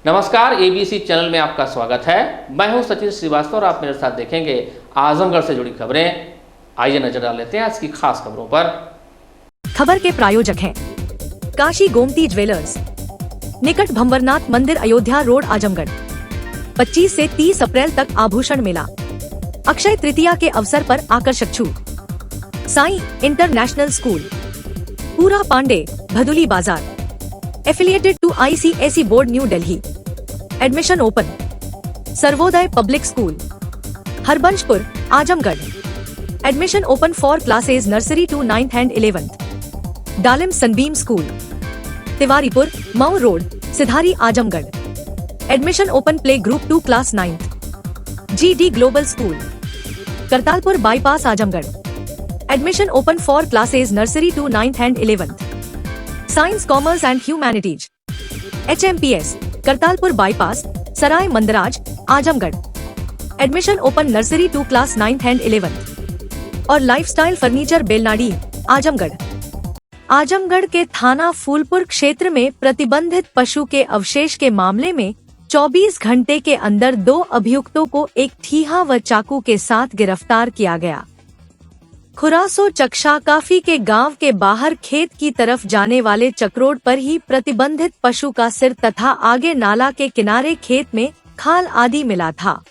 नमस्कार, ABC channel में आपका स्वागत है। मैं हूं सचिन श्रीवास्तव और आप मेरे साथ देखेंगे आजमगढ़ से जुड़ी खबरें। आइए नजर डाल लेते हैं आज की खास खबरों पर। खबर के प्रायोजक हैं काशी गोमती ज्वेलर्स, निकट भंवरनाथ मंदिर, अयोध्या रोड, आजमगढ़। 25 से 30 अप्रैल तक आभूषण मेला। अक्षय तृतीया के अवसर पर आकर्षक छूट। साई इंटरनेशनल स्कूल, पूरा Pandey, Bhaduli Bazar, affiliated to ICSE board, new Delhi. Admission open. Sarvodaya public school, Harbanshpur, Azamgarh. Admission open for classes nursery to 9th and 11th। Dalim Sunbeam school, Tiwaripur, Mau road, Sidhari, Azamgarh. Admission open play group 2 class 9th। GD global school, Kartalpur bypass, Azamgarh. Admission open for classes nursery to 9th and 11th। Science, commerce and humanities, HMPS, Kartalpur bypass, Sarai Mandraj, Azamgarh. Admission open nursery to class 9th and 11th। और lifestyle furniture, Belnadi, Azamgarh. Azamgarh के थाना फूलपुर क्षेत्र में प्रतिबंधित पशु के अवशेष के मामले में 24 घंटे के अंदर 2 अभियुक्तों को एक ठीहा व चाकू के साथ गिरफ्तार किया गया। खुरासो चकशाकाफी के गांव के बाहर खेत की तरफ जाने वाले चक्रोड पर ही प्रतिबंधित पशु का सिर तथा आगे नाला के किनारे खेत में खाल आदि मिला था।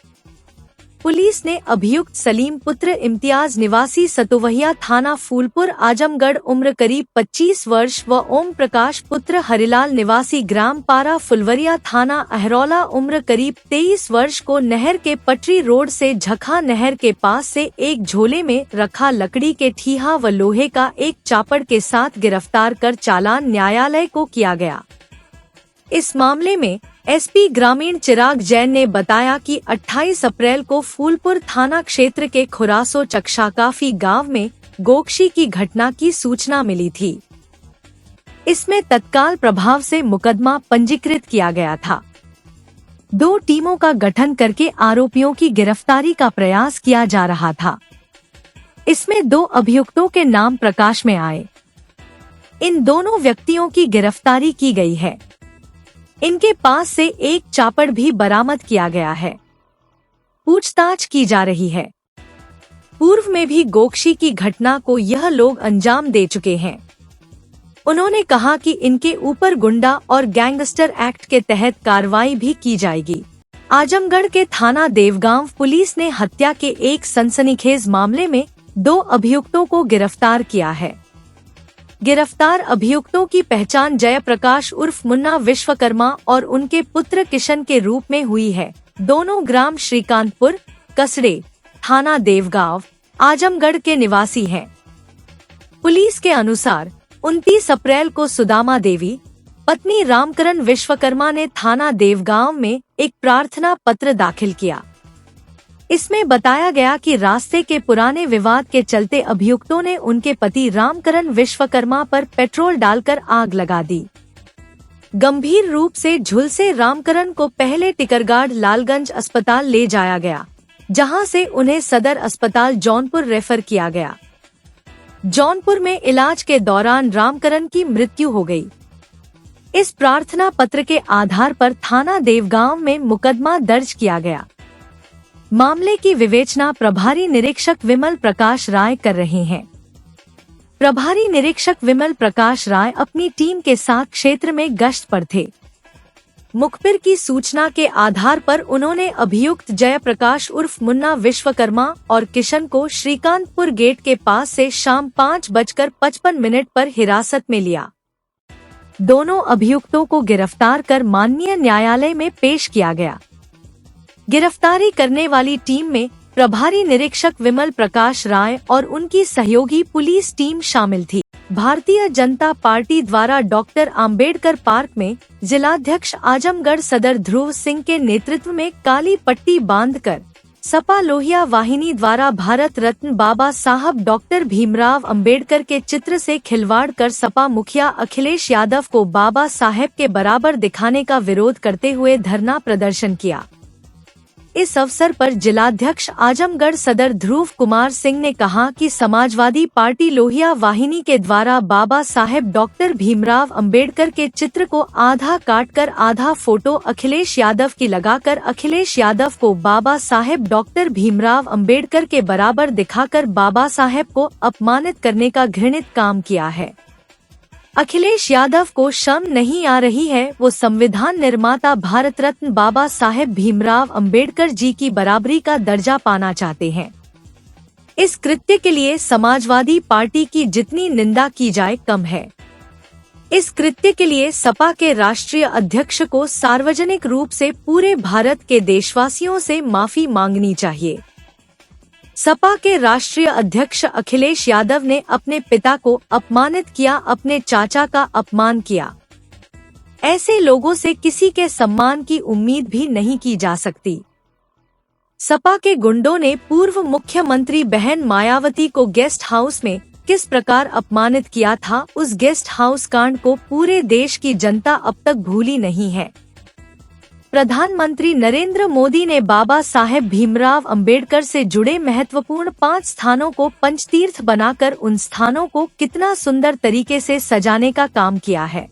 पुलिस ने अभियुक्त सलीम पुत्र इम्तियाज निवासी सतुवहिया थाना फूलपुर, आजमगढ़, उम्र करीब 25 वर्ष व ओम प्रकाश पुत्र हरिलाल निवासी ग्राम पारा फुलवरिया थाना अहरौला, उम्र करीब 23 वर्ष को नहर के पटरी रोड से झखा नहर के पास से एक झोले में रखा लकड़ी के ठीहा व लोहे का एक चापड़ के साथ गिरफ्तार कर चालान न्यायालय को किया गया। इस मामले में SP ग्रामीण चिराग जैन ने बताया कि 28 अप्रैल को फूलपुर थाना क्षेत्र के खुरासो चकशाकाफी गांव में गोकशी की घटना की सूचना मिली थी। इसमें तत्काल प्रभाव से मुकदमा पंजीकृत किया गया था। 2 टीमों का गठन करके आरोपियों की गिरफ्तारी का प्रयास किया जा रहा था। इसमें 2 अभियुक्तों के नाम प्रकाश में आए। इन दोनों व्यक्तियों की गिरफ्तारी की गई है। इनके पास से एक चापड़ भी बरामद किया गया है। पूछताछ की जा रही है। पूर्व में भी गोकशी की घटना को यह लोग अंजाम दे चुके हैं। उन्होंने कहा कि इनके ऊपर गुंडा और गैंगस्टर एक्ट के तहत कार्रवाई भी की जाएगी। आजमगढ़ के थाना देवगांव पुलिस ने हत्या के एक सनसनीखेज मामले में 2 अभियुक्तों को गिरफ्तार किया है। गिरफ्तार अभियुक्तों की पहचान जयप्रकाश उर्फ मुन्ना विश्वकर्मा और उनके पुत्र किशन के रूप में हुई है। दोनों ग्राम श्रीकांतपुर, कसड़े, थाना देवगांव, आजमगढ़ के निवासी हैं। पुलिस के अनुसार 29 अप्रैल को सुदामा देवी, पत्नी रामकरण विश्वकर्मा ने थाना देवगांव में एक प्रार्थना पत्र दाखिल किया। इसमें बताया गया कि रास्ते के पुराने विवाद के चलते अभियुक्तों ने उनके पति रामकरण विश्वकर्मा पर पेट्रोल डालकर आग लगा दी। गंभीर रूप से झुलसे रामकरण को पहले टिकरगाड़ लालगंज अस्पताल ले जाया गया, जहां से उन्हें सदर अस्पताल जौनपुर रेफर किया गया। जौनपुर में इलाज के दौरान रामकरण की मृत्यु हो गई। इस प्रार्थना पत्र के आधार पर थाना देवगांव में मुकदमा दर्ज किया गया। मामले की विवेचना प्रभारी निरीक्षक विमल प्रकाश राय कर रहे हैं। प्रभारी निरीक्षक विमल प्रकाश राय अपनी टीम के साथ क्षेत्र में गश्त पर थे। मुखबिर की सूचना के आधार पर उन्होंने अभियुक्त जयप्रकाश उर्फ मुन्ना विश्वकर्मा और किशन को श्रीकांतपुर गेट के पास से शाम 5:55 पर हिरासत में लिया। दोनों अभियुक्तों को गिरफ्तार कर माननीय न्यायालय में पेश किया गया। गिरफ्तारी करने वाली टीम में प्रभारी निरीक्षक विमल प्रकाश राय और उनकी सहयोगी पुलिस टीम शामिल थी। भारतीय जनता पार्टी द्वारा डॉक्टर आम्बेडकर पार्क में जिलाध्यक्ष आजमगढ़ सदर ध्रुव सिंह के नेतृत्व में काली पट्टी बांधकर सपा लोहिया वाहिनी द्वारा भारत रत्न बाबा साहब डॉक्टर भीमराव अंबेडकर के चित्र से खिलवाड़ कर सपा मुखिया अखिलेश यादव को बाबा साहेब के बराबर दिखाने का विरोध करते हुए धरना प्रदर्शन किया। इस अवसर पर जिलाध्यक्ष आजमगढ़ सदर ध्रुव कुमार सिंह ने कहा कि समाजवादी पार्टी लोहिया वाहिनी के द्वारा बाबा साहेब डॉक्टर भीमराव अंबेडकर के चित्र को आधा काटकर आधा फोटो अखिलेश यादव की लगाकर अखिलेश यादव को बाबा साहेब डॉक्टर भीमराव अंबेडकर के बराबर दिखाकर बाबा साहेब को अपमानित करने का घृणित काम किया है। अखिलेश यादव को शर्म नहीं आ रही है, वो संविधान निर्माता भारत रत्न बाबा साहेब भीमराव अंबेडकर जी की बराबरी का दर्जा पाना चाहते हैं। इस कृत्य के लिए समाजवादी पार्टी की जितनी निंदा की जाए कम है। इस कृत्य के लिए सपा के राष्ट्रीय अध्यक्ष को सार्वजनिक रूप से पूरे भारत के देशवासियों से माफी मांगनी चाहिए। सपा के राष्ट्रीय अध्यक्ष अखिलेश यादव ने अपने पिता को अपमानित किया, अपने चाचा का अपमान किया। ऐसे लोगों से किसी के सम्मान की उम्मीद भी नहीं की जा सकती। सपा के गुंडों ने पूर्व मुख्यमंत्री बहन मायावती को गेस्ट हाउस में किस प्रकार अपमानित किया था, उस गेस्ट हाउस कांड को पूरे देश की जनता अब तक भूली नहीं है। प्रधानमंत्री नरेंद्र मोदी ने बाबा साहेब भीमराव अंबेडकर से जुड़े महत्वपूर्ण 5 स्थानों को पंचतीर्थ बनाकर उन स्थानों को कितना सुंदर तरीके से सजाने का काम किया है।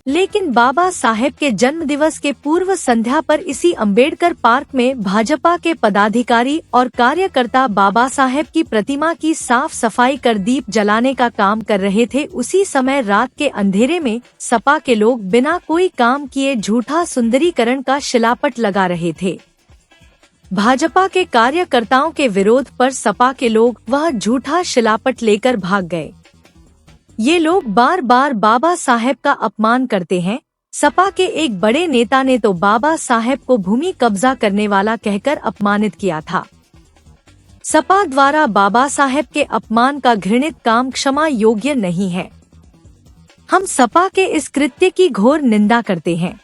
लेकिन बाबा साहेब के जन्म दिवस के पूर्व संध्या पर इसी अंबेडकर पार्क में भाजपा के पदाधिकारी और कार्यकर्ता बाबा साहेब की प्रतिमा की साफ सफाई कर दीप जलाने का काम कर रहे थे। उसी समय रात के अंधेरे में सपा के लोग बिना कोई काम किए झूठा सुंदरीकरण का शिलापट लगा रहे थे। भाजपा के कार्यकर्ताओं के विरोध पर सपा के लोग वह झूठा शिलापट लेकर भाग गए। ये लोग बार बार बाबा साहेब का अपमान करते हैं। सपा के एक बड़े नेता ने तो बाबा साहेब को भूमि कब्जा करने वाला कहकर अपमानित किया था। सपा द्वारा बाबा साहेब के अपमान का घृणित काम क्षमा योग्य नहीं है। हम सपा के इस कृत्य की घोर निंदा करते हैं।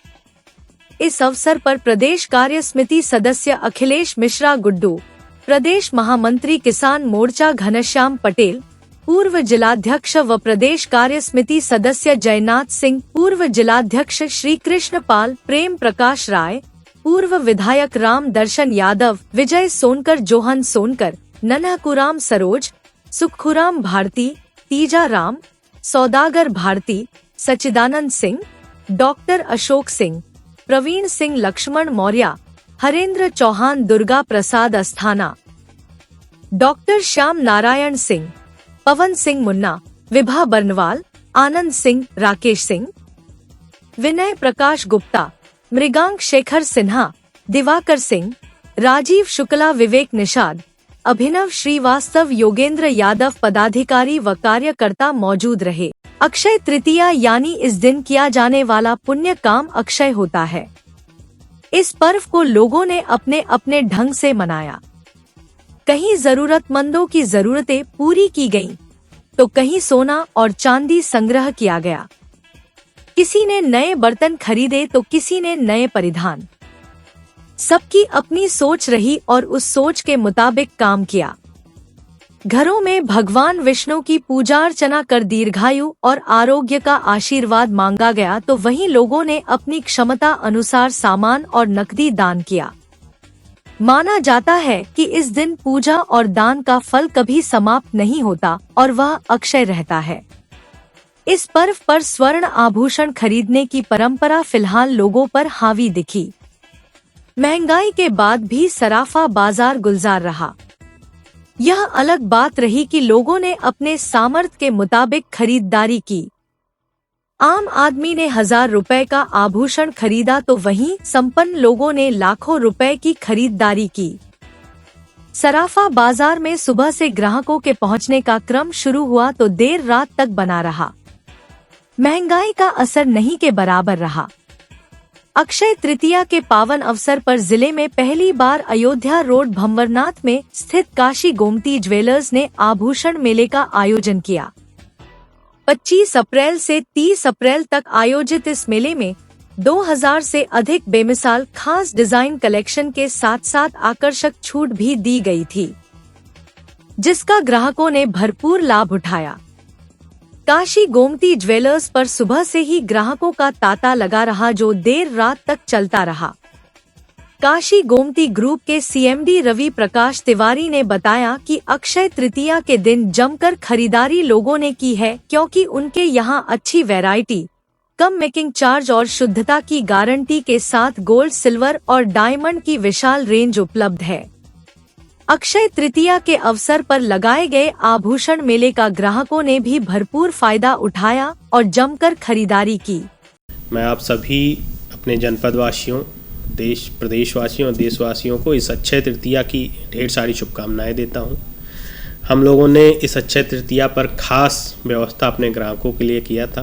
इस अवसर पर प्रदेश कार्य समिति सदस्य अखिलेश मिश्रा गुड्डू, प्रदेश महामंत्री किसान मोर्चा घनश्याम पटेल, पूर्व जिलाध्यक्ष व प्रदेश कार्य समिति सदस्य जयनाथ सिंह, पूर्व जिलाध्यक्ष श्री कृष्ण पाल, प्रेम प्रकाश राय, पूर्व विधायक राम दर्शन यादव, विजय सोनकर, जोहन सोनकर, नन्हकुराम सरोज, सुखुराम भारती, तीजा राम, सौदागर भारती, सचिदानंद सिंह, डॉक्टर अशोक सिंह, प्रवीण सिंह, लक्ष्मण मौर्य, हरेंद्र चौहान, दुर्गा प्रसाद अस्थाना, डॉक्टर श्याम नारायण सिंह, पवन सिंह मुन्ना, विभा बर्नवाल, आनंद सिंह, राकेश सिंह, विनय प्रकाश गुप्ता, मृगांक शेखर सिन्हा, दिवाकर सिंह, राजीव शुक्ला, विवेक निषाद, अभिनव श्रीवास्तव, योगेंद्र यादव पदाधिकारी व कार्यकर्ता मौजूद रहे। अक्षय तृतीया यानी इस दिन किया जाने वाला पुण्य काम अक्षय होता है। इस पर्व को लोगों ने अपने अपने ढंग से मनाया। कहीं जरूरतमंदों की जरूरतें पूरी की गईं, तो कहीं सोना और चांदी संग्रह किया गया। किसी ने नए बर्तन खरीदे तो किसी ने नए परिधान। सबकी अपनी सोच रही और उस सोच के मुताबिक काम किया। घरों में भगवान विष्णु की पूजा अर्चना कर दीर्घायु और आरोग्य का आशीर्वाद मांगा गया, तो वहीं लोगों ने अपनी क्षमता अनुसार सामान और नकदी दान किया। माना जाता है कि इस दिन पूजा और दान का फल कभी समाप्त नहीं होता और वह अक्षय रहता है। इस पर्व पर स्वर्ण आभूषण खरीदने की परंपरा फिलहाल लोगों पर हावी दिखी। महंगाई के बाद भी सराफा बाजार गुलजार रहा। यह अलग बात रही कि लोगों ने अपने सामर्थ्य के मुताबिक खरीदारी की। आम आदमी ने 1000 रुपए का आभूषण खरीदा तो वहीं संपन्न लोगों ने लाखों रुपए की खरीदारी की। सराफा बाजार में सुबह से ग्राहकों के पहुंचने का क्रम शुरू हुआ तो देर रात तक बना रहा। महंगाई का असर नहीं के बराबर रहा। अक्षय तृतीया के पावन अवसर पर जिले में पहली बार अयोध्या रोड भंवरनाथ में स्थित काशी गोमती ज्वेलर्स ने आभूषण मेले का आयोजन किया। 25 अप्रैल से 30 अप्रैल तक आयोजित इस मेले में 2000 से अधिक बेमिसाल खास डिजाइन कलेक्शन के साथ साथ आकर्षक छूट भी दी गई थी, जिसका ग्राहकों ने भरपूर लाभ उठाया। काशी गोमती ज्वेलर्स पर सुबह से ही ग्राहकों का तांता लगा रहा, जो देर रात तक चलता रहा। काशी गोमती ग्रुप के सीएमडी रवि प्रकाश तिवारी ने बताया कि अक्षय तृतीया के दिन जमकर खरीदारी लोगों ने की है, क्योंकि उनके यहां अच्छी वैरायटी, कम मेकिंग चार्ज और शुद्धता की गारंटी के साथ गोल्ड, सिल्वर और डायमंड की विशाल रेंज उपलब्ध है। अक्षय तृतीया के अवसर पर लगाए गए आभूषण मेले का ग्राहकों ने भी भरपूर फायदा उठाया और जमकर खरीदारी की। मैं आप सभी अपने जनपद वासियों, देश प्रदेशवासियों और देशवासियों को इस अक्षय तृतीया की ढेर सारी शुभकामनाएं देता हूं। हम लोगों ने इस अक्षय तृतीया पर खास व्यवस्था अपने ग्राहकों के लिए किया था।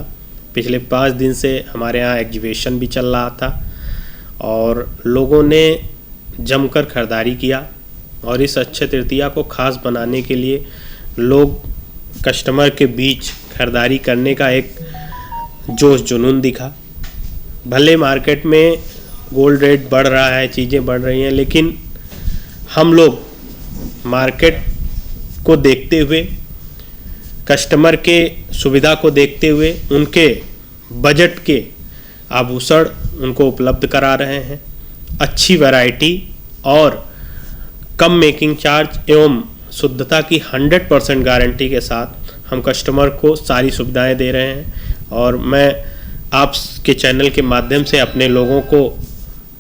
पिछले 5 दिन से हमारे यहाँ एग्जीबिशन भी चल रहा था और लोगों ने जमकर खरीदारी किया और इस अक्षय तृतीया को खास बनाने के लिए लोग कस्टमर के बीच खरीदारी करने का एक जोश जुनून दिखा। भले मार्केट में गोल्ड रेट बढ़ रहा है, चीज़ें बढ़ रही हैं, लेकिन हम लोग मार्केट को देखते हुए, कस्टमर के सुविधा को देखते हुए उनके बजट के आभूषण उनको उपलब्ध करा रहे हैं। अच्छी वैरायटी और कम मेकिंग चार्ज एवं शुद्धता की 100% गारंटी के साथ हम कस्टमर को सारी सुविधाएं दे रहे हैं। और मैं आपके चैनल के माध्यम से अपने लोगों को,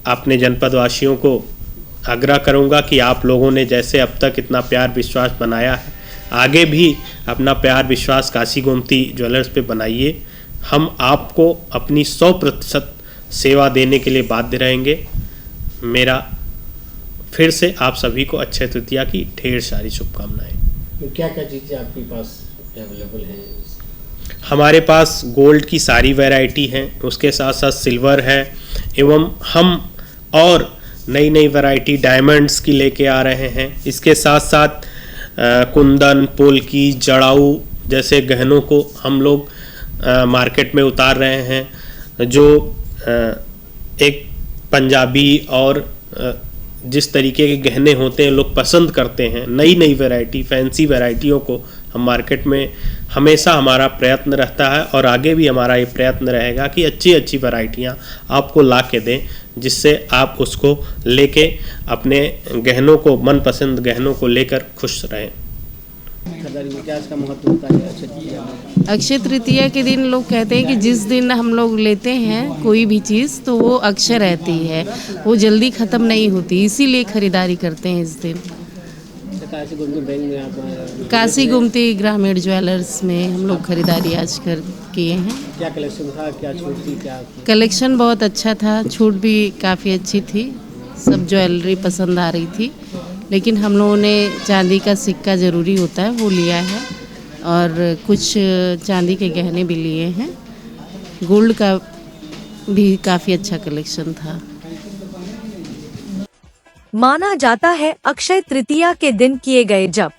अपने जनपद वासियों को आग्रह करूंगा कि आप लोगों ने जैसे अब तक इतना प्यार विश्वास बनाया है, आगे भी अपना प्यार विश्वास काशी गोमती ज्वेलर्स पे बनाइए। हम आपको अपनी 100% सेवा देने के लिए बाध्य रहेंगे। मेरा फिर से आप सभी को अक्षय तृतीया की ढेर सारी शुभकामनाएं। क्या क्या चीज़ें आपके पास अवेलेबल हैं? हमारे पास गोल्ड की सारी वैरायटी है, उसके साथ साथ सिल्वर है एवं हम और नई नई वैरायटी डायमंड्स की लेके आ रहे हैं। इसके साथ साथ कुंदन, पोल्की, जड़ाऊ जैसे गहनों को हम लोग मार्केट में उतार रहे हैं, जो एक पंजाबी और जिस तरीके के गहने होते हैं लोग पसंद करते हैं। नई नई वैरायटी, फैंसी वैरायटियों को हम मार्केट में हमेशा हमारा प्रयत्न रहता है और आगे भी हमारा ये प्रयत्न रहेगा कि अच्छी अच्छी वैरायटियाँ आपको ला के दें, जिससे आप उसको लेके अपने गहनों को, मनपसंद गहनों को लेकर खुश रहें। खरीदारी में क्या इसका महत्व होता है अक्षय तृतीया में? अक्षय तृतीया के दिन लोग कहते हैं कि जिस दिन हम लोग लेते हैं कोई भी चीज़ तो वो अक्षय रहती है, वो जल्दी ख़त्म नहीं होती, इसीलिए खरीदारी करते हैं इस दिन। काशी गोमती बैंक में आप काशी गोमती ग्रामीण ज्वेलर्स में हम लोग खरीदारी आज कर किए हैं। क्या कलेक्शन था, क्या छूट थी, क्या कलेक्शन बहुत अच्छा था, छूट भी काफ़ी अच्छी थी, सब ज्वेलरी पसंद आ रही थी। लेकिन हम लोगों ने चांदी का सिक्का ज़रूरी होता है वो लिया है और कुछ चांदी के गहने भी लिए हैं। गोल्ड का भी काफ़ी अच्छा कलेक्शन था। माना जाता है अक्षय तृतीया के दिन किए गए जप,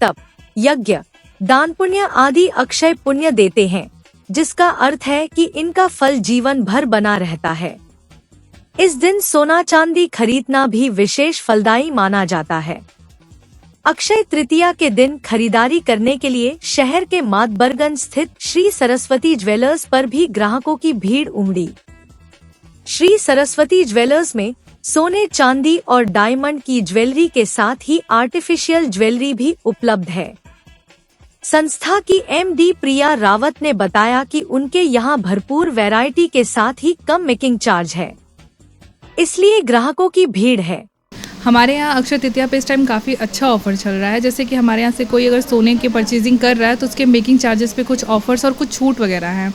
तप, यज्ञ, दान पुण्य आदि अक्षय पुण्य देते हैं, जिसका अर्थ है कि इनका फल जीवन भर बना रहता है। इस दिन सोना चांदी खरीदना भी विशेष फलदायी माना जाता है। अक्षय तृतीया के दिन खरीदारी करने के लिए शहर के मातबरगंज स्थित श्री सरस्वती ज्वेलर्स पर भी ग्राहकों की भीड़ उमड़ी। श्री सरस्वती ज्वेलर्स में सोने, चांदी और डायमंड की ज्वेलरी के साथ ही आर्टिफिशियल ज्वेलरी भी उपलब्ध है। संस्था की एमडी प्रिया रावत ने बताया कि उनके यहाँ भरपूर वैरायटी के साथ ही कम मेकिंग चार्ज है, इसलिए ग्राहकों की भीड़ है। हमारे यहाँ अक्षय तृतीया पे इस टाइम काफ़ी अच्छा ऑफर चल रहा है। जैसे कि हमारे यहाँ से कोई अगर सोने की परचेजिंग कर रहा है तो उसके मेकिंग चार्जेस पे कुछ ऑफर्स और कुछ छूट वगैरह हैं,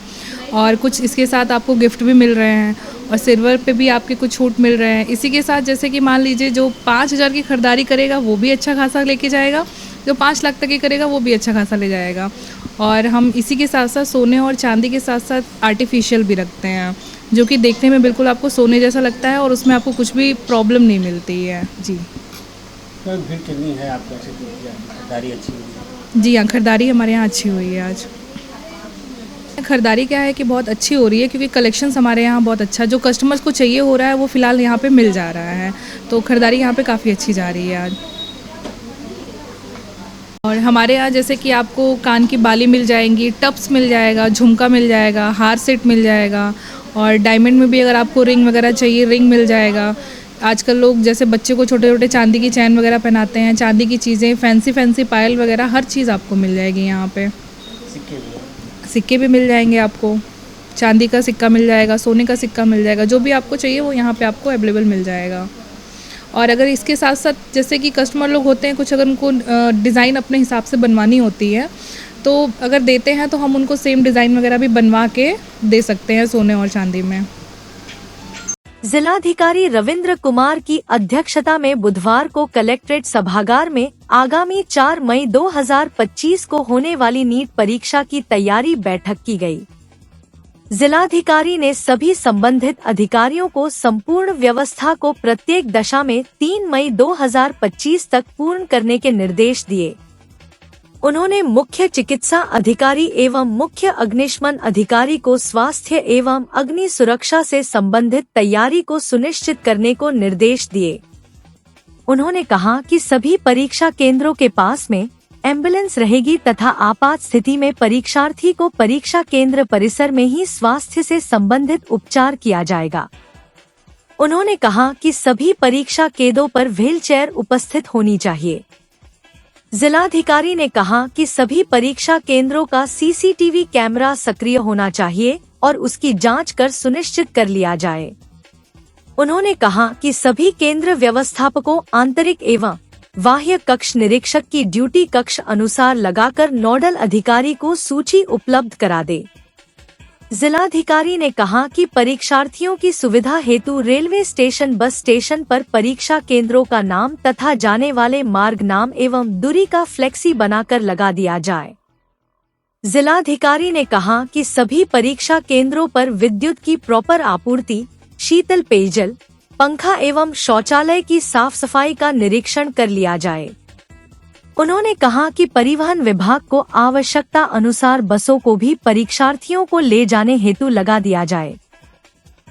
और कुछ इसके साथ आपको गिफ्ट भी मिल रहे हैं, और सिल्वर पे भी आपके कुछ छूट मिल रहे हैं। इसी के साथ जैसे कि मान लीजिए जो 5,000 की खरीदारी करेगा वो भी अच्छा खासा लेके जाएगा, जो 5 लाख तक की करेगा वो भी अच्छा खासा ले जाएगा। और हम इसी के साथ साथ सोने और चांदी के साथ साथ आर्टिफिशियल भी रखते हैं, जो कि देखने में बिल्कुल आपको सोने जैसा लगता है और उसमें आपको कुछ भी प्रॉब्लम नहीं मिलती है। जी भीड़ कितनी है आपका? खरीदारी अच्छी हुई? जी हाँ, खरीदारी हमारे यहाँ अच्छी हुई है। आज खरीदारी क्या है कि बहुत अच्छी हो रही है, क्योंकि कलेक्शंस हमारे यहाँ बहुत अच्छा, जो कस्टमर्स को चाहिए हो रहा है वो फ़िलहाल यहाँ पे मिल जा रहा है, तो खरीदारी यहाँ पे काफ़ी अच्छी जा रही है आज। और हमारे यहाँ जैसे कि आपको कान की बाली मिल जाएंगी, टप्स मिल जाएगा, झुमका मिल जाएगा, हार सेट मिल जाएगा, और डायमंड में भी अगर आपको रिंग वगैरह चाहिए रिंग मिल जाएगा। आजकल लोग जैसे बच्चे को छोटे छोटे चांदी की चैन वगैरह पहनाते हैं, चांदी की चीज़ें, फैंसी फैंसी पायल वगैरह, हर चीज़ आपको मिल जाएगी यहाँ पे। सिक्के भी सिक्के भी मिल जाएंगे आपको, चांदी का सिक्का मिल जाएगा, सोने का सिक्का मिल जाएगा, जो भी आपको चाहिए वो यहाँ पे आपको अवेलेबल मिल जाएगा। और अगर इसके साथ साथ जैसे कि कस्टमर लोग होते हैं, कुछ अगर उनको डिज़ाइन अपने हिसाब से बनवानी होती है तो अगर देते हैं तो हम उनको सेम डिज़ाइन वगैरह भी बनवा के दे सकते हैं सोने और चांदी में। जिलाधिकारी रविंद्र कुमार की अध्यक्षता में बुधवार को कलेक्ट्रेट सभागार में आगामी 4 मई 2025 को होने वाली नीट परीक्षा की तैयारी बैठक की गई। जिलाधिकारी ने सभी संबंधित अधिकारियों को संपूर्ण व्यवस्था को प्रत्येक दशा में 3 मई 2025 तक पूर्ण करने के निर्देश दिए। उन्होंने मुख्य चिकित्सा अधिकारी एवं मुख्य अग्निशमन अधिकारी को स्वास्थ्य एवं अग्नि सुरक्षा से संबंधित तैयारी को सुनिश्चित करने को निर्देश दिए। उन्होंने कहा कि सभी परीक्षा केंद्रों के पास में एम्बुलेंस रहेगी तथा आपात स्थिति में परीक्षार्थी को परीक्षा केंद्र परिसर में ही स्वास्थ्य से संबंधित उपचार किया जाएगा। उन्होंने कहा कि सभी परीक्षा केंद्रों पर व्हीलचेयर उपस्थित होनी चाहिए। जिलाधिकारी ने कहा कि सभी परीक्षा केंद्रों का सीसीटीवी कैमरा सक्रिय होना चाहिए और उसकी जांच कर सुनिश्चित कर लिया जाए। उन्होंने कहा कि सभी केंद्र व्यवस्थापकों आंतरिक एवं बाह्य कक्ष निरीक्षक की ड्यूटी कक्ष अनुसार लगाकर नोडल अधिकारी को सूची उपलब्ध करा दे। जिलाधिकारी ने कहा कि परीक्षार्थियों की सुविधा हेतु रेलवे स्टेशन, बस स्टेशन पर परीक्षा केंद्रों का नाम तथा जाने वाले मार्ग नाम एवं दूरी का फ्लेक्सी बनाकर लगा दिया जाए। जिलाधिकारी ने कहा कि सभी परीक्षा केंद्रों पर विद्युत की प्रॉपर आपूर्ति, शीतल पेयजल, पंखा एवं शौचालय की साफ सफाई का निरीक्षण कर लिया जाए। उन्होंने कहा कि परिवहन विभाग को आवश्यकता अनुसार बसों को भी परीक्षार्थियों को ले जाने हेतु लगा दिया जाए।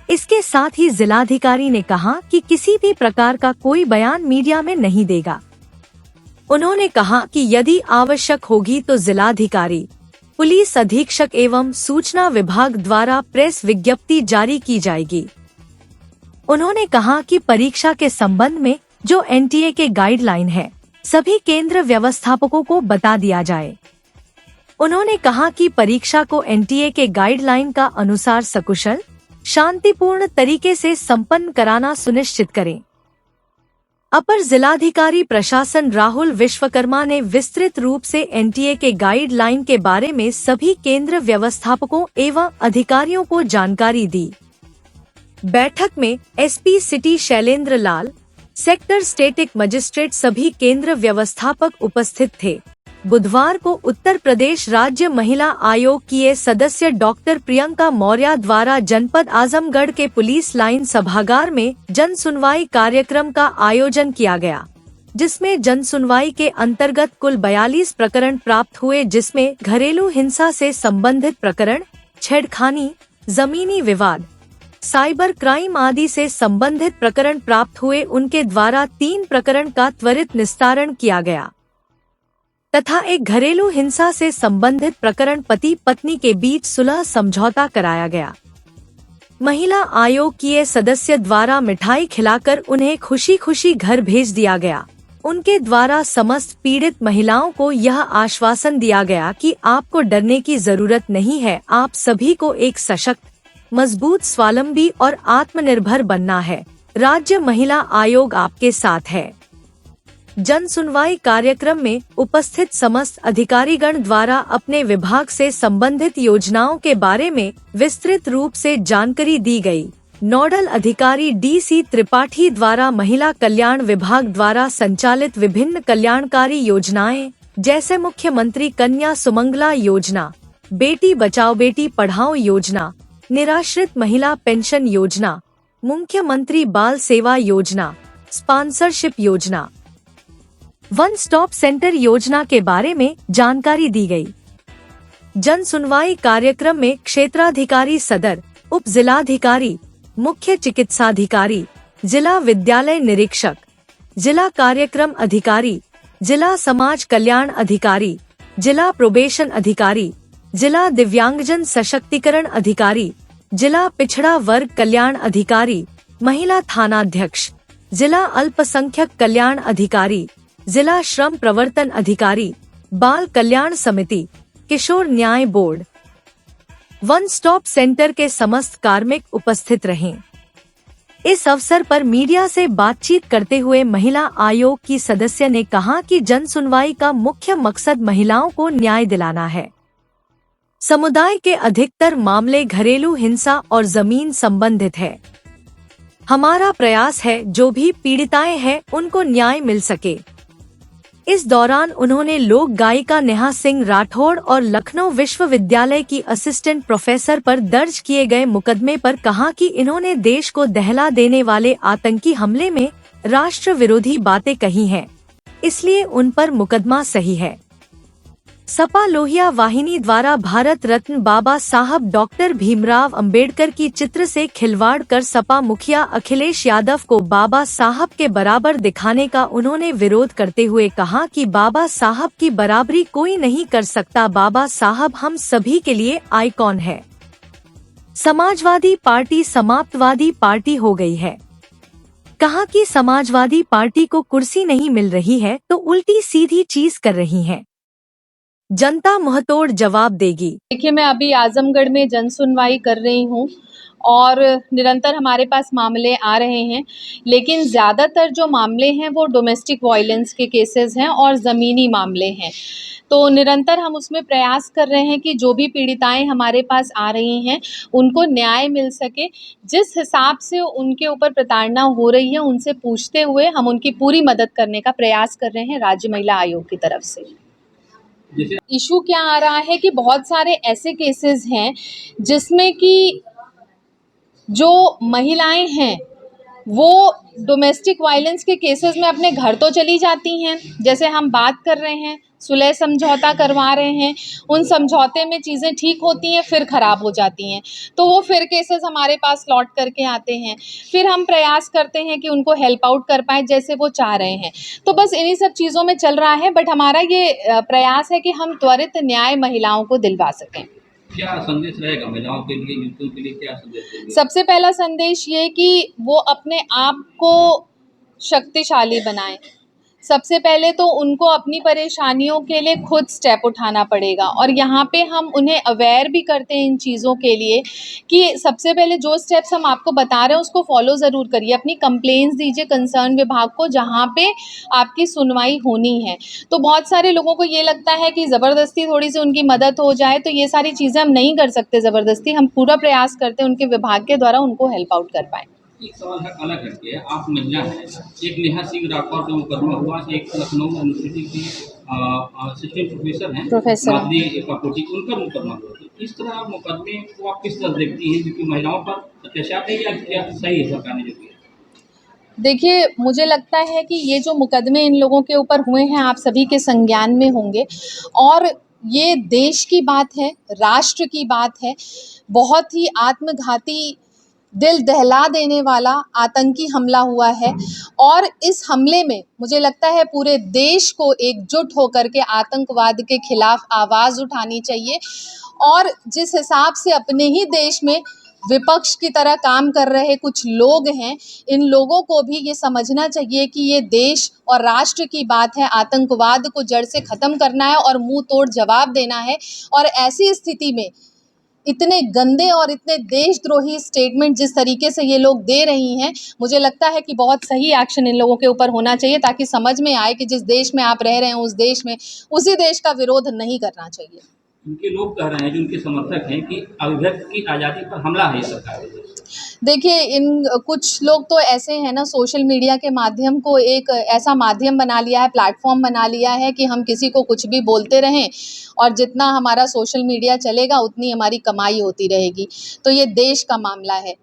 इसके साथ ही जिलाधिकारी ने कहा कि किसी भी प्रकार का कोई बयान मीडिया में नहीं देगा। उन्होंने कहा कि यदि आवश्यक होगी तो जिलाधिकारी, पुलिस अधीक्षक एवं सूचना विभाग द्वारा प्रेस विज्ञप्ति जारी की जाएगी। उन्होंने कहा कि परीक्षा के संबंध में जो एनटीए के गाइडलाइन है सभी केंद्र व्यवस्थापकों को बता दिया जाए। उन्होंने कहा कि परीक्षा को एनटीए के गाइडलाइन का अनुसार सकुशल, शांतिपूर्ण तरीके से संपन्न कराना सुनिश्चित करें। अपर जिलाधिकारी प्रशासन राहुल विश्वकर्मा ने विस्तृत रूप से एनटीए के गाइडलाइन के बारे में सभी केंद्र व्यवस्थापकों एवं अधिकारियों को जानकारी दी। बैठक में एसपी सिटी शैलेंद्र लाल, सेक्टर स्टेटिक मजिस्ट्रेट सभी केंद्र व्यवस्थापक उपस्थित थे। बुधवार को उत्तर प्रदेश राज्य महिला आयोग की सदस्य डॉक्टर प्रियंका मौर्य द्वारा जनपद आजमगढ़ के पुलिस लाइन सभागार में जन सुनवाई कार्यक्रम का आयोजन किया गया, जिसमें जन सुनवाई के अंतर्गत कुल 42 प्रकरण प्राप्त हुए, जिसमें घरेलू हिंसा से संबंधित प्रकरण, छेड़खानी, जमीनी विवाद, साइबर क्राइम आदि से संबंधित प्रकरण प्राप्त हुए। उनके द्वारा 3 प्रकरण का त्वरित निस्तारण किया गया तथा एक घरेलू हिंसा से संबंधित प्रकरण पति पत्नी के बीच सुलह समझौता कराया गया। महिला आयोग की सदस्य द्वारा मिठाई खिलाकर उन्हें खुशी खुशी घर भेज दिया गया। उनके द्वारा समस्त पीड़ित महिलाओं को यह आश्वासन दिया गया कि आपको डरने की जरूरत नहीं है, आप सभी को एक सशक्त, मजबूत, स्वावलंबी और आत्मनिर्भर बनना है। राज्य महिला आयोग आपके साथ है। जन सुनवाई कार्यक्रम में उपस्थित समस्त अधिकारीगण द्वारा अपने विभाग से संबंधित योजनाओं के बारे में विस्तृत रूप से जानकारी दी गई। नोडल अधिकारी डीसी त्रिपाठी द्वारा महिला कल्याण विभाग द्वारा संचालित विभिन्न कल्याणकारी योजनाएं जैसे मुख्यमंत्री कन्या सुमंगला योजना, बेटी बचाओ बेटी पढ़ाओ योजना, निराश्रित महिला पेंशन योजना, मुख्यमंत्री बाल सेवा योजना, स्पॉन्सरशिप योजना, वन स्टॉप सेंटर योजना के बारे में जानकारी दी गई। जन सुनवाई कार्यक्रम में क्षेत्राधिकारी सदर, उप जिलाधिकारी, मुख्य चिकित्साधिकारी, जिला विद्यालय निरीक्षक, जिला कार्यक्रम अधिकारी, जिला समाज कल्याण अधिकारी, जिला प्रोबेशन अधिकारी, जिला दिव्यांगजन सशक्तिकरण अधिकारी, जिला पिछड़ा वर्ग कल्याण अधिकारी, महिला थानाध्यक्ष, जिला अल्पसंख्यक कल्याण अधिकारी, जिला श्रम प्रवर्तन अधिकारी, बाल कल्याण समिति, किशोर न्याय बोर्ड, वन स्टॉप सेंटर के समस्त कार्मिक उपस्थित रहे। इस अवसर पर मीडिया से बातचीत करते हुए महिला आयोग की सदस्य ने कहा कि जन सुनवाई का मुख्य मकसद महिलाओं को न्याय दिलाना है। समुदाय के अधिकतर मामले घरेलू हिंसा और जमीन संबंधित है। हमारा प्रयास है जो भी पीड़िताएं हैं उनको न्याय मिल सके। इस दौरान उन्होंने लोक गायिका नेहा सिंह राठौड़ और लखनऊ विश्वविद्यालय की असिस्टेंट प्रोफेसर पर दर्ज किए गए मुकदमे पर कहा कि इन्होंने देश को दहला देने वाले आतंकी हमले में राष्ट्र विरोधी बातें कही हैं, इसलिए उन पर मुकदमा सही है। सपा लोहिया वाहिनी द्वारा भारत रत्न बाबा साहब डॉक्टर भीमराव अंबेडकर की चित्र से खिलवाड़ कर सपा मुखिया अखिलेश यादव को बाबा साहब के बराबर दिखाने का उन्होंने विरोध करते हुए कहा कि बाबा साहब की बराबरी कोई नहीं कर सकता। बाबा साहब हम सभी के लिए आइकॉन है। समाजवादी पार्टी समाप्तवादी पार्टी हो गई है। कहा कि समाजवादी पार्टी को कुर्सी नहीं मिल रही है तो उल्टी सीधी चीज कर रही है। जनता मुंहतोड़ जवाब देगी। देखिए, मैं अभी आजमगढ़ में जन सुनवाई कर रही हूँ और निरंतर हमारे पास मामले आ रहे हैं, लेकिन ज़्यादातर जो मामले हैं वो डोमेस्टिक वायलेंस के केसेस हैं और ज़मीनी मामले हैं। तो निरंतर हम उसमें प्रयास कर रहे हैं कि जो भी पीड़िताएं हमारे पास आ रही हैं उनको न्याय मिल सके। जिस हिसाब से उनके ऊपर प्रताड़ना हो रही है उनसे पूछते हुए हम उनकी पूरी मदद करने का प्रयास कर रहे हैं राज्य महिला आयोग की तरफ से। इशू क्या आ रहा है कि बहुत सारे ऐसे केसेस हैं जिसमें कि जो महिलाएं हैं वो डोमेस्टिक वायलेंस के केसेस में अपने घर तो चली जाती हैं। जैसे हम बात कर रहे हैं, सुलह समझौता करवा रहे हैं, उन समझौते में चीज़ें ठीक होती हैं फिर ख़राब हो जाती हैं, तो वो फिर केसेस हमारे पास लौट करके आते हैं। फिर हम प्रयास करते हैं कि उनको हेल्प आउट कर पाएँ जैसे वो चाह रहे हैं। तो बस इन्हीं सब चीज़ों में चल रहा है, बट हमारा ये प्रयास है कि हम त्वरित न्याय महिलाओं को दिलवा सकें। क्या संदेश रहेगा महिलाओं के लिए, युवतियों के लिए क्या संदेश रहेगा? सबसे पहला संदेश ये कि वो अपने आप को शक्तिशाली बनाएं। सबसे पहले तो उनको अपनी परेशानियों के लिए खुद स्टेप उठाना पड़ेगा और यहाँ पे हम उन्हें अवेयर भी करते हैं इन चीज़ों के लिए कि सबसे पहले जो स्टेप्स हम आपको बता रहे हैं उसको फॉलो ज़रूर करिए। अपनी कंप्लेंट्स दीजिए कंसर्न विभाग को जहाँ पे आपकी सुनवाई होनी है। तो बहुत सारे लोगों को ये लगता है कि ज़बरदस्ती थोड़ी सी उनकी मदद हो जाए, तो ये सारी चीज़ें हम नहीं कर सकते ज़बरदस्ती। हम पूरा प्रयास करते हैं उनके विभाग के द्वारा उनको हेल्प आउट कर पाएँ। एक सवाल है अलग हटके, आप महिला हैं, एक नेहा सिंह राठौर जो मुकदमा हुआ, एक लखनऊ यूनिवर्सिटी की असिस्टेंट प्रोफेसर हैं माधवी काकोटी, उनका मुकदमा हुआ। तो इस तरह मुकदमे को आप किस तरह देखती हैं, क्योंकि महिलाओं पर अत्याचार है या क्या सही है सरकार ने जो किया? देखिए, मुझे लगता है कि ये जो मुकदमे इन लोगों के ऊपर हुए हैं आप सभी के संज्ञान में होंगे और ये देश की बात है, राष्ट्र की बात है। बहुत ही आत्मघाती, दिल दहला देने वाला आतंकी हमला हुआ है और इस हमले में मुझे लगता है पूरे देश को एकजुट होकर के आतंकवाद के खिलाफ आवाज़ उठानी चाहिए। और जिस हिसाब से अपने ही देश में विपक्ष की तरह काम कर रहे कुछ लोग हैं, इन लोगों को भी ये समझना चाहिए कि ये देश और राष्ट्र की बात है। आतंकवाद को जड़ से ख़त्म करना है और मुंह तोड़ जवाब देना है। और ऐसी स्थिति में इतने गंदे और इतने देशद्रोही स्टेटमेंट जिस तरीके से ये लोग दे रही हैं, मुझे लगता है कि बहुत सही एक्शन इन लोगों के ऊपर होना चाहिए ताकि समझ में आए कि जिस देश में आप रह रहे हैं उस देश में उसी देश का विरोध नहीं करना चाहिए। उनके लोग कह रहे हैं, जो उनके समर्थक हैं, कि अभिव्यक्ति की आज़ादी पर हमला है सरकार। देखिए, इन कुछ लोग तो ऐसे हैं ना, सोशल मीडिया के माध्यम को एक ऐसा माध्यम बना लिया है, प्लेटफॉर्म बना लिया है कि हम किसी को कुछ भी बोलते रहें और जितना हमारा सोशल मीडिया चलेगा उतनी हमारी कमाई होती रहेगी। तो ये देश का मामला है।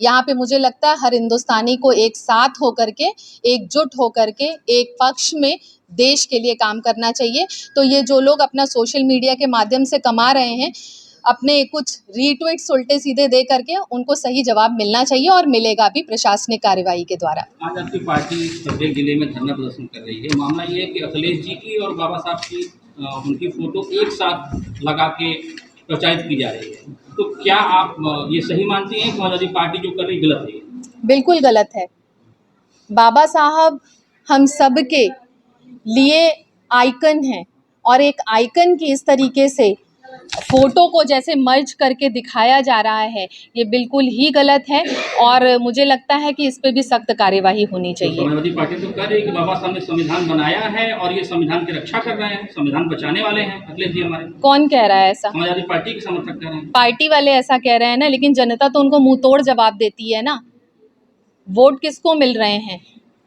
यहाँ पे मुझे लगता है हर हिंदुस्तानी को एक साथ होकर के, एकजुट होकर के एक पक्ष में देश के लिए काम करना चाहिए। तो ये जो लोग अपना सोशल मीडिया के माध्यम से कमा रहे हैं, अपने कुछ रीट्वीट्स उल्टे सीधे दे करके उनको सही जवाब मिलना चाहिए और मिलेगा भी प्रशासनिक कार्यवाही के द्वारा। आज आपकी पार्टी प्रत्येक जिले में धरना प्रदर्शन कर रही है। मामला ये है कि अखिलेश जी की और बाबा साहब की उनकी फ़ोटो एक साथ लगा के प्रचारित की जा रही है। तो क्या आप ये सही मानती हैं कि समाजवादी पार्टी जो कर रही गलत है? बिल्कुल गलत है। बाबा साहब हम सब के लिए आइकन हैं और एक आइकन की इस तरीके से फोटो को जैसे मर्ज करके दिखाया जा रहा है, ये बिल्कुल ही गलत है और मुझे लगता है कि इस पे भी सख्त कार्यवाही होनी चाहिए। समाजवादी पार्टी तो कह रही है कि बाबा साहब ने संविधान बनाया है और ये संविधान की रक्षा कर रहे हैं, संविधान बचाने वाले हैं अखिलेश जी हमारे। कौन कह रहा है ऐसा? समाजवादी पार्टी के समर्थक कह रहे हैं। पार्टी वाले ऐसा कह रहे हैं ना, लेकिन जनता तो उनको मुंह तोड़ जवाब देती है ना। वोट किसको मिल रहे हैं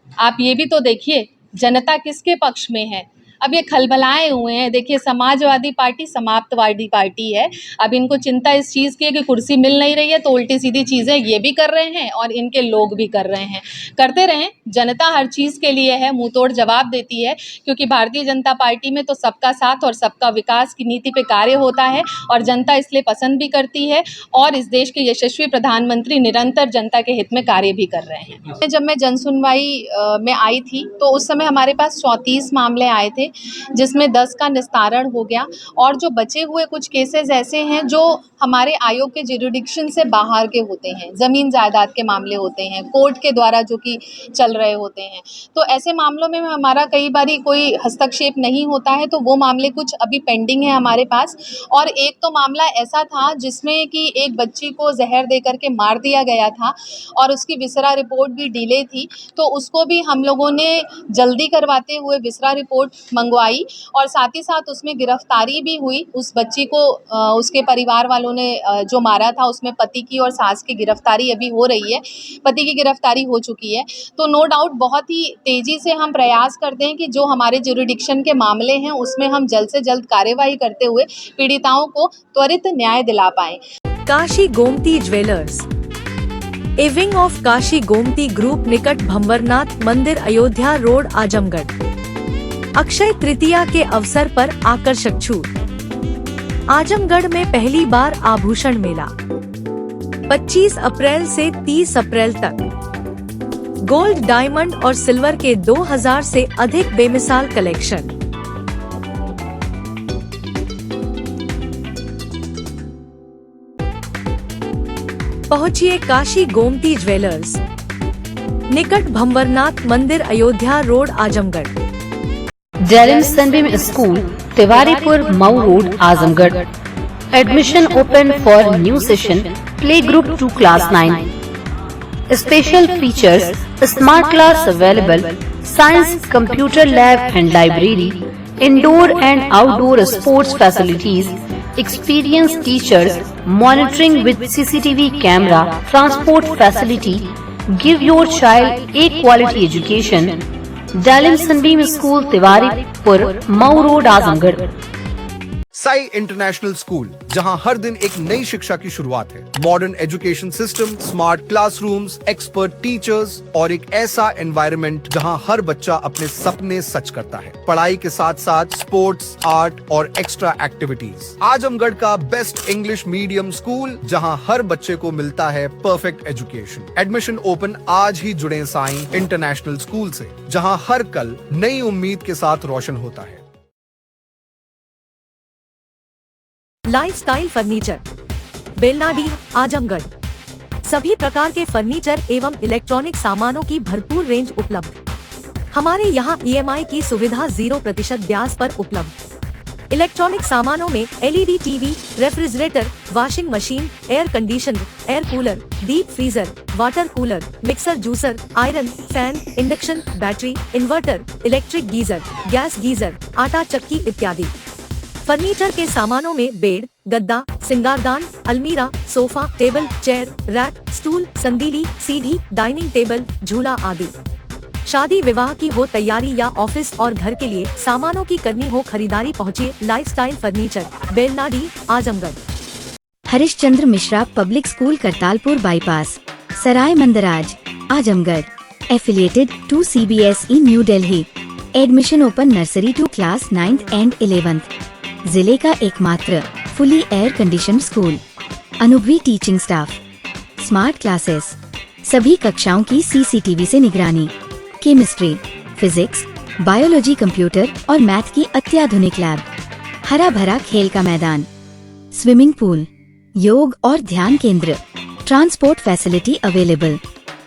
आप ये भी तो देखिए, जनता किसके पक्ष में है। अब ये खलबलाए हुए हैं। देखिए, समाजवादी पार्टी समाप्तवादी पार्टी है। अब इनको चिंता इस चीज़ की है कि कुर्सी मिल नहीं रही है, तो उल्टी सीधी चीज़ें ये भी कर रहे हैं और इनके लोग भी कर रहे हैं। करते रहें, जनता हर चीज़ के लिए है, मुंह तोड़ जवाब देती है, क्योंकि भारतीय जनता पार्टी में तो सबका साथ और सबका विकास की नीति पे कार्य होता है और जनता इसलिए पसंद भी करती है और इस देश के यशस्वी प्रधानमंत्री निरंतर जनता के हित में कार्य भी कर रहे हैं। जब मैं जनसुनवाई में आई थी तो उस समय हमारे पास 34 मामले आए थे, जिसमें 10 का निस्तारण हो गया और जो बचे हुए कुछ केसेस ऐसे हैं जो हमारे आयोग के जुरिडिक्शन से बाहर के होते हैं, ज़मीन जायदाद के मामले होते हैं, कोर्ट के द्वारा जो कि चल रहे होते हैं। तो ऐसे मामलों में हमारा कई बारी कोई हस्तक्षेप नहीं होता है, तो वो मामले कुछ अभी पेंडिंग है हमारे पास। और एक तो मामला ऐसा था जिसमें कि एक बच्ची को जहर दे करके मार दिया गया था और उसकी विसरा रिपोर्ट भी डिले थी, तो उसको भी हम लोगों ने जल्दी करवाते हुए विसरा रिपोर्ट मंगवाई और साथ ही साथ उसमें गिरफ्तारी भी हुई। उस बच्ची को उसके परिवार वालों ने जो मारा था, उसमें पति की और सास की गिरफ्तारी अभी हो रही है। पति की गिरफ्तारी हो चुकी है। तो नो डाउट बहुत ही तेज़ी से हम प्रयास करते हैं कि जो हमारे जुरिडिक्शन के मामले हैं उसमें हम जल्द से जल्द कार्यवाही करते हुए पीड़िताओं को त्वरित न्याय दिला पाएं। Kashi Gomti jewellers, A wing of Kashi Gomti group, निकट भंवरनाथ मंदिर, अयोध्या रोड, आजमगढ़। अक्षय तृतीया के अवसर पर आकर्षक छूट। आजमगढ़ में पहली बार आभूषण मेला 25 अप्रैल से 30 अप्रैल तक। गोल्ड, डायमंड और सिल्वर के 2000 से अधिक बेमिसाल कलेक्शन। पहुंचिए काशी गोमती ज्वेलर्स, निकट भंवरनाथ मंदिर, Ayodhya road, Azamgarh. Dalim Sunbeam school, Tiwaripur, Mau road, Azamgarh. Admission open for new session, play group to class 9। Special features, smart class available, science, computer lab and library, indoor and outdoor sports facilities, experienced teachers, monitoring with CCTV camera, transport facility. Give your child a quality education. Dalim Sunbeam School, Tiwaripur, Mau Road, Azamgarh. Sai international school, जहां हर दिन एक नई शिक्षा की शुरुआत है। Modern education system, smart classrooms, expert teachers और एक ऐसा एनवायरनमेंट जहां हर बच्चा अपने सपने सच करता है। पढ़ाई के साथ साथ स्पोर्ट्स, आर्ट और एक्स्ट्रा एक्टिविटीज। आजमगढ़ का बेस्ट इंग्लिश मीडियम स्कूल, जहां हर बच्चे को मिलता है परफेक्ट एजुकेशन। एडमिशन ओपन आज ही जुड़े साई इंटरनेशनल स्कूल से, जहां हर कल नई उम्मीद के साथ रोशन होता है। Lifestyle furniture, Belnadi, Azamgarh. सभी प्रकार के फर्नीचर एवं इलेक्ट्रॉनिक सामानों की भरपूर रेंज उपलब्ध। हमारे यहाँ EMI की सुविधा 0% ब्याज पर उपलब्ध। इलेक्ट्रॉनिक सामानों में LED TV, refrigerator, washing machine, air conditioner, air cooler, deep freezer, water cooler, mixer, juicer, iron, fan, induction, battery, inverter, electric geyser, gas geyser, आटा चक्की इत्यादि। फर्नीचर के सामानों में बेड, गद्दा, सिंगारदान, अलमीरा, sofa, table, chair, rack, stool, संदीली, सीढ़ी, डाइनिंग टेबल, झूला आदि। शादी विवाह की हो तैयारी या ऑफिस और घर के लिए सामानों की करनी हो खरीदारी, पहुँचिए lifestyle furniture, Belnadi, Azamgarh. Harishchandra Mishra public school, Kartalpur bypass, Sarai Mandraj, Azamgarh. Affiliated to CBSE new Delhi. Admission open nursery to class 9th and 11th। जिले का एकमात्र फुली एयर कंडीशन स्कूल। अनुभवी टीचिंग स्टाफ, स्मार्ट क्लासेस, सभी कक्षाओं की CCTV से निगरानी। केमिस्ट्री, फिजिक्स, बायोलॉजी, कंप्यूटर और मैथ की अत्याधुनिक लैब। हरा भरा खेल का मैदान, स्विमिंग पूल, योग और ध्यान केंद्र। Transport facility available.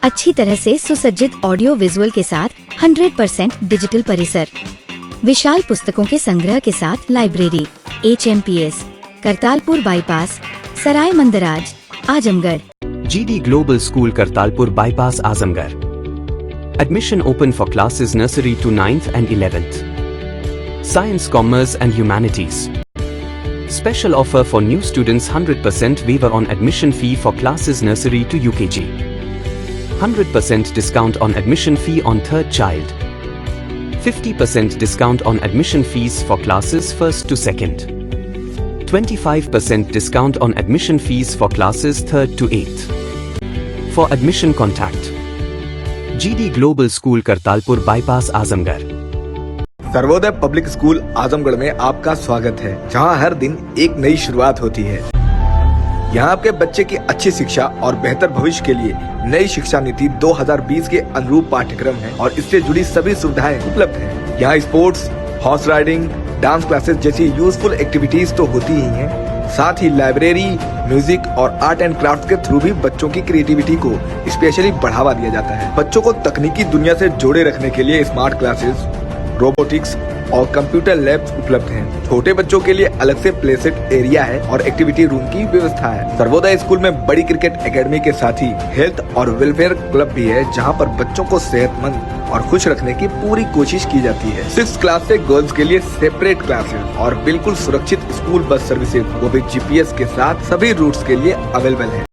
अच्छी तरह से सुसज्जित ऑडियो विजुअल के साथ 100% डिजिटल परिसर, विशाल पुस्तकों के संग्रह के साथ library, HMPS, Kartalpur bypass, Sarai Mandraj, Azamgarh. GD Global School Kartalpur Bypass Azamgarh. Admission open for classes nursery to 9th and 11th. Science, Commerce and Humanities. Special offer for new students: 100% waiver on admission fee for classes nursery to UKG. 100% discount on admission fee on third child. 50% discount on admission fees for classes 1st to 2nd. 25% discount on admission fees for classes 3rd to 8th. For admission contact GD Global School Kartalpur Bypass Azamgarh. Sarvodaya public school Azamgarh में आपका स्वागत है, जहां हर दिन एक नई शुरुआत होती है। यहां आपके बच्चे की अच्छी शिक्षा और बेहतर भविष्य के लिए नई शिक्षा नीति 2020 के अनुरूप पाठ्यक्रम है और इससे जुड़ी सभी सुविधाएं उपलब्ध हैं। यहां sports, horse riding, dance classes जैसी यूजफुल एक्टिविटीज तो होती ही हैं, साथ ही लाइब्रेरी, म्यूजिक और आर्ट एंड क्राफ्ट के थ्रू भी बच्चों की क्रिएटिविटी को स्पेशली बढ़ावा दिया जाता है। बच्चों को तकनीकी दुनिया से जोड़े रखने के लिए स्मार्ट क्लासेस, रोबोटिक्स और कंप्यूटर लैब्स उपलब्ध हैं। छोटे बच्चों के लिए अलग से प्ले सेट एरिया है और एक्टिविटी रूम की व्यवस्था है। सर्वोदय स्कूल में बड़ी क्रिकेट एकेडमी के साथ ही हेल्थ और वेलफेयर क्लब भी है, जहां पर बच्चों को सेहतमंद और खुश रखने की पूरी कोशिश की जाती है। 6th क्लास से गर्ल्स के लिए सेपरेट क्लासेस और बिल्कुल सुरक्षित स्कूल बस सर्विसेज, वो भी GPS के साथ सभी रूट्स के लिए अवेलेबल है।